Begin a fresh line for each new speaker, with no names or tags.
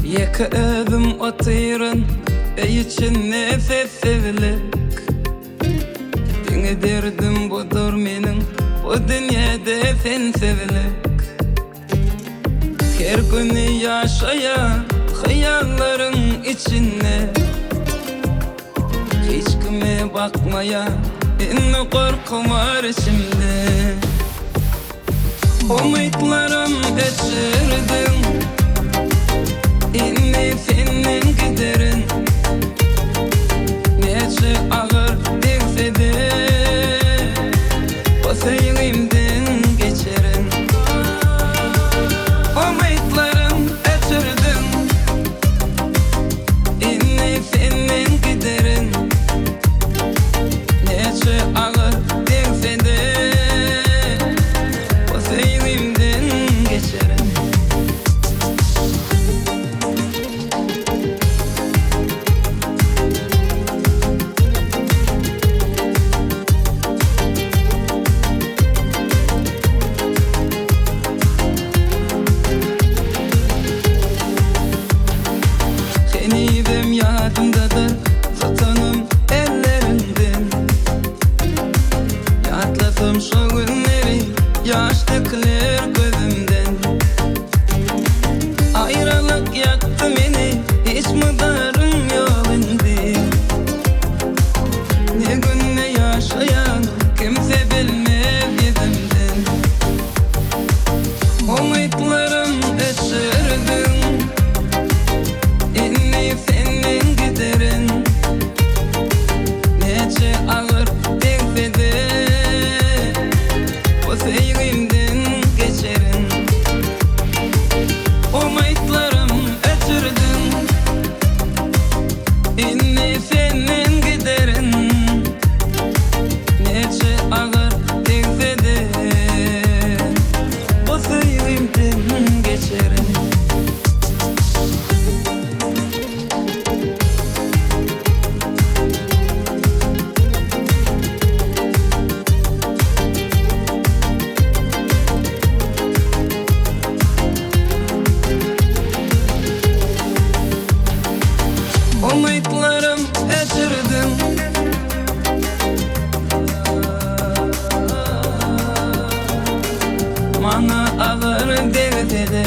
Yeka ödüm otyran için nefes sevilik. Dine derdim budur menin, bu dünyada sen sevilik. Her günü yaşaya hayallerin içine, hiç kime bakmaya beni korkum var şimdi. Umutlarım geçirdim, inni senin giderin. Nece ağır değilse de o sevimden geçerin. Umutlarım geçirdim, inni senin giderin. Nece ağır değilse de o sevimden geçerin. Benim yadımdadır tutanım ellerinden. Yatlasam şu günleri, yaş dökülür gözümden. Ayrılık yaktı beni, hiç mudarım yolunda. Ne gün ne yaşayan kimse bilmez yüzümden. Umutlarım geçirdim, inni senin giderin. Nece ağır değilse de o sevgimden geçerin. Umutlarım geçirdim, inni senin giderin. Nece ağır değilse de o sevgimden geçerin. Umutlarım geçirdim, bana ağır değilse de